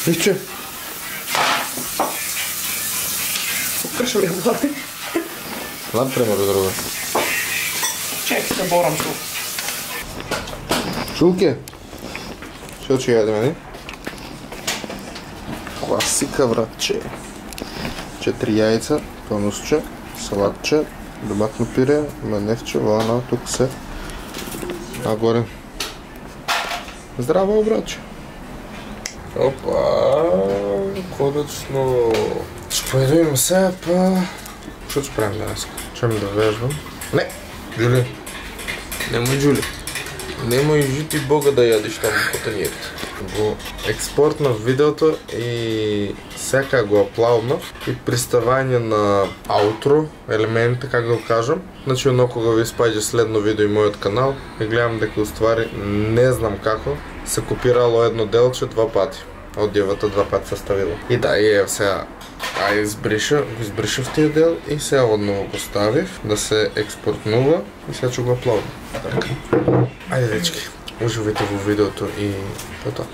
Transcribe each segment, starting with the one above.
Вижте. Покръша ми влади. Влад према до друга. Чекай, се борам тук. Чулки? Що че ядем, не? Класика, братче. 4 яйца, панусче, салатче, доматно пире, маневче, вана, тук се. Нагоре. Здраво, братче. Опа, конечно. Ще поедем сега, па... Що ще правим днес? Че ми да вежбам? Не, Джули. Немой, Джули. Немой жити Бога да ядеш там по танирите. Го експортнах видеото и сега го аплауднах и приставanje на аутро елемента, как да го кажем. Значи едно кога ви спаѓа следно видео и мојот канал и гледам дека уствари не знам како се копирало едно делче два пати. Одјевата два пати се ставила. И да, и ево сега го избришав тия дел и сега одново го ставив да се експортнува и сега ќе го аплауднам. Ајде, дечки, уживайте во видеото и тоа.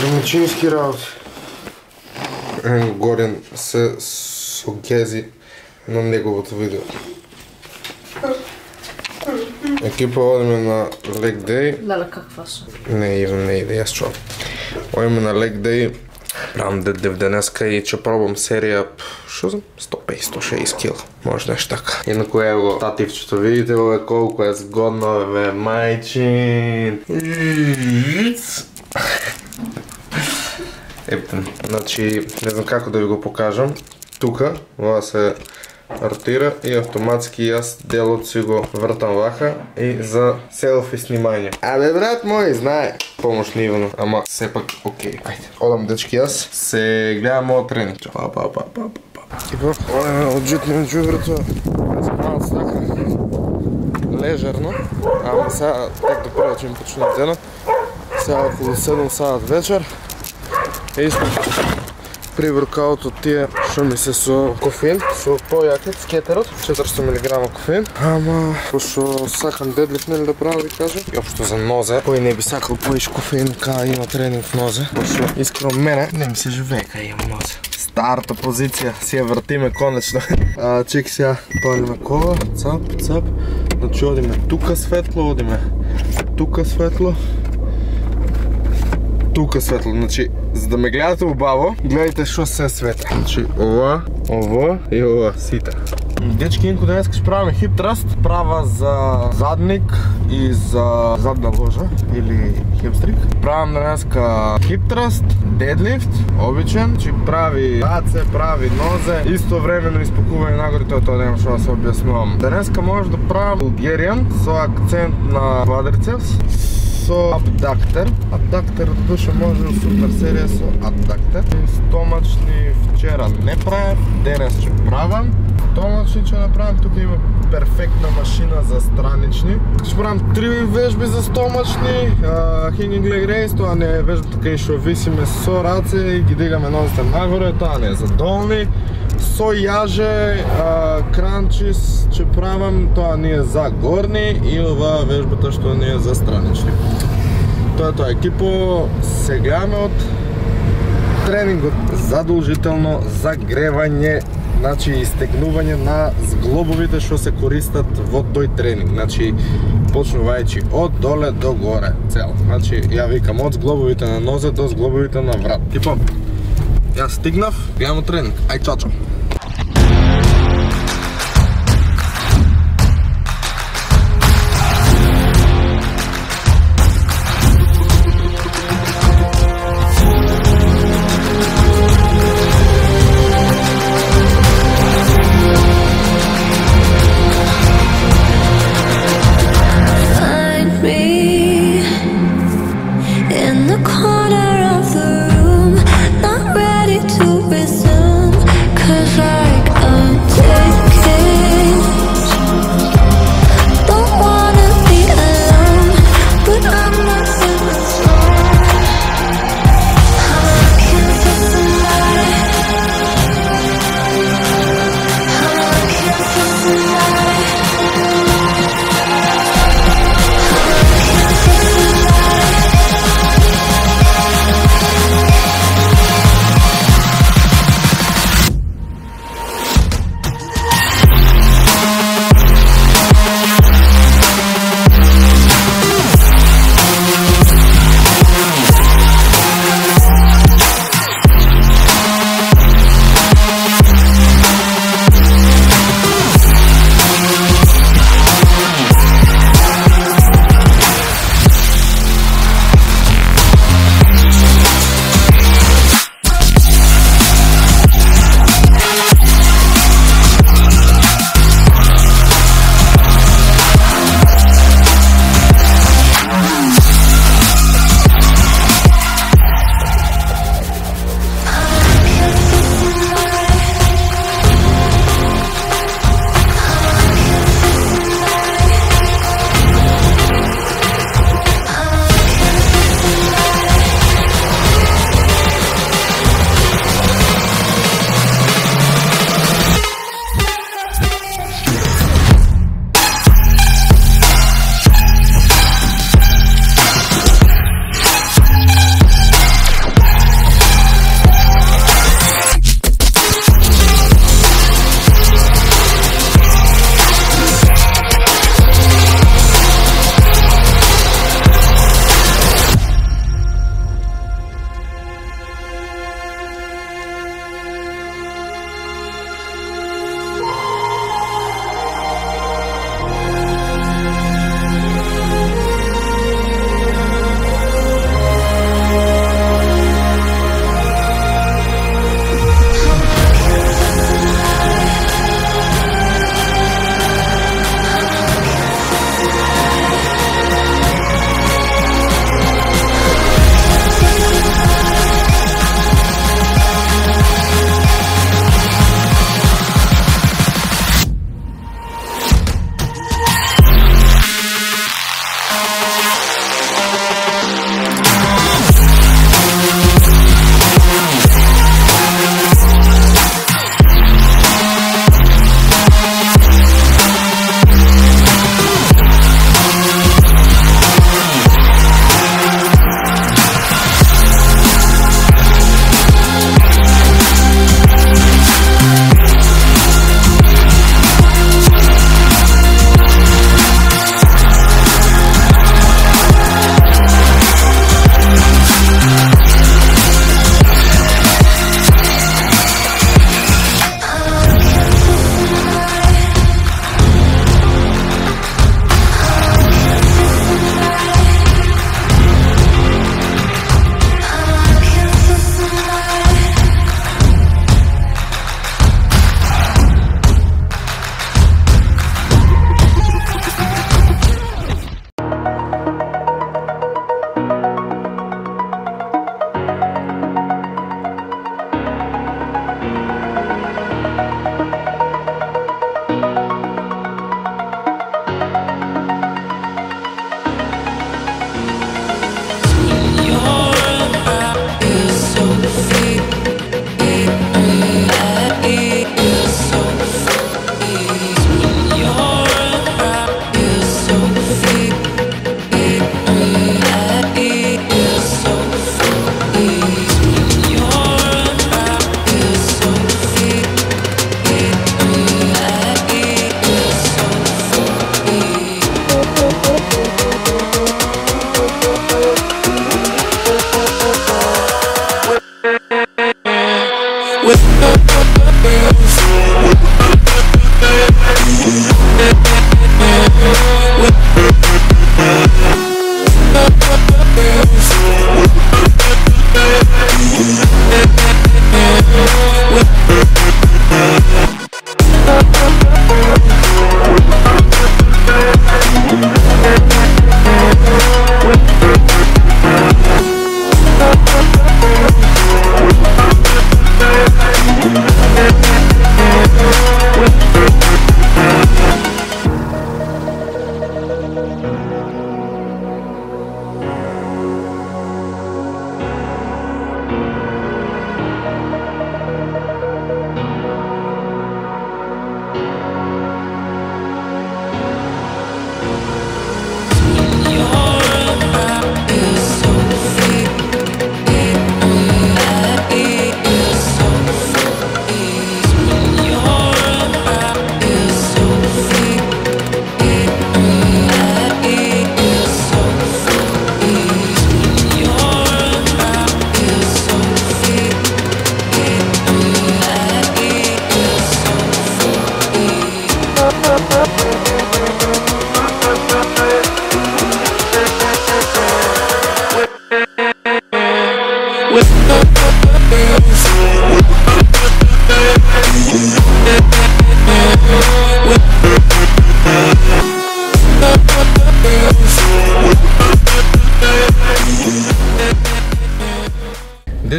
Домачински работи. Горен се согези на неговото видео. Екипа одиме на Leg Day. Леле, каква са? Не иде, јас чувам. Одиме на Leg Day. Правам дедев денеска и ќе пробам серија, шо знам, 150-160 кила. Може нешто така. Инако ево тативчето, видите ове колко е згодно, бе, мајчин. Ептен. Значи, не знам како да ви го покажам. Тука, ова се ротира и автоматски јас делот си го вртам вака и за селфи снимање. Абе брат мој, знае, помошни Ивано, ама сепак окей. Ајде, одам дечки јас, се гледам мојот тренинг. Типа, одеме оджитнем джубрето, малко така, лежерно, ама сега тек до прво ќе ми почне дена, сега около 7 саат вечер, и сме при воркаутот тие што ми се со кофеин, со појакет, скетерот, 400 мг кофеин. Ама, пошто сакам дедлифт, нели да право ви кажам. И општо за нозе, кој не би сакал поиш кофеин кога има тренинг в нозе. Пошто искрено мене не ми се живее кога имам нозе. Старта позиција, си ја вртиме конечно. Чеки сега, палиме кола, цап, цап. Значи одиме тука светло, одиме тука светло. Тука светло, значи, за да ме гледате убаво, гледайте што се света. Значи, ова и ова, сите. Дечки, инко денеска ще правиме хип траст, права за задник и за задна ложа или хипстрик. Правим денеска хип траст, дедлифт, обичен, че прави раце, прави нозе, истовремено изпакување нагоре, тоа нема што да се објаснувам. Денеска може да правим булгеријан со акцент на квадрицепс, со абдактер. Абдактер од душа може да супер серија со абдактер. Стомачни вчера не правев, денес ќе правам. Стомачни ќе направам, тука има перфектна машина за странични. Ќе правам 3 вежби за стомачни, hanging leg raise, тоа не е вежбата кај што висиме со раце и ги дигаме нозите нагоре, тоа не е за долни. Со јаже, кранчис ќе правам, тоа не е за горни и оваа вежбата што не е за странични. Тоа екипо, се гледаме од тренингот задолжително загревање, значи истегнување на зглобовите што се користат во тој тренинг. Значи почнувајќи од доле до горе цел. Значи ја викам од зглобовите на нозе до зглобовите на врат. Екипо, јас стигнав, гледам тренинг. Ај чао. Corner of the room, not ready to resume, 'cause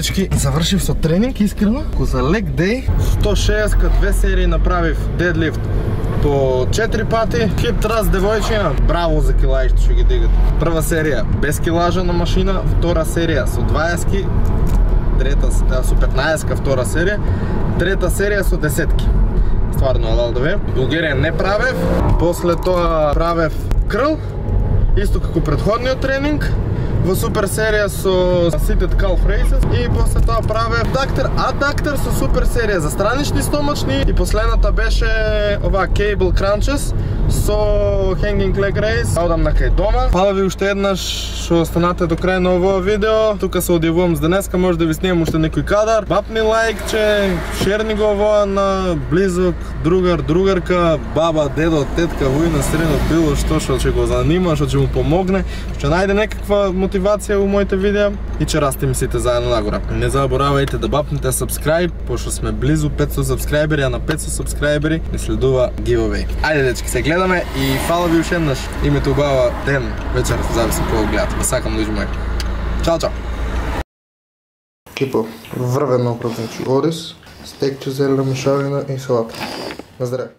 дечки, завършив со тренинг, искрено. Ако за лек дей, 160 2 серии направив дедлифт по 4 пати. Хип траст девојчина, браво за килажите што ги дигат. Прва серија без килажа на машина, втора серија со 20-ки, со 15-ка втора серија, трета серија со 10-ки. Стварно алалдове. Булгерија не правев, после тоа правев крл, исто како предходниот тренинг, во супер серија со seated calf raises и после тоа правев аддактер со супер серија за странични стомачни и последната беше ова cable crunches со hanging leg raise. Одам на кај дома. Фала ви уште еднаш што останате до крај на овој видео. Тука се одјавувам за денеска, може да ви снимам уште некој кадар. Бапни лајкче, шерни го ова на близок, другар, другарка, баба, дедо, тетка, војна, средно, било што ќе го занима, што ќе му помогне, што најде некаква мотивација у моите видеа и ќе растеме сите заедно нагора. Не заборавајте да бапнете subscribe, пошто сме близу 500 subscribери, а на 500 subscribери ни следува giveaway. Ајде дечки, се гледаме и фала ви уште еднаш. Имате убава ден, вечер, зависи кога гледате. Ме сакам, луѓе мои. Чао, чао. Кипо, врвен образ, значи орис, стекче, зелена мешавина и салата. На здраве.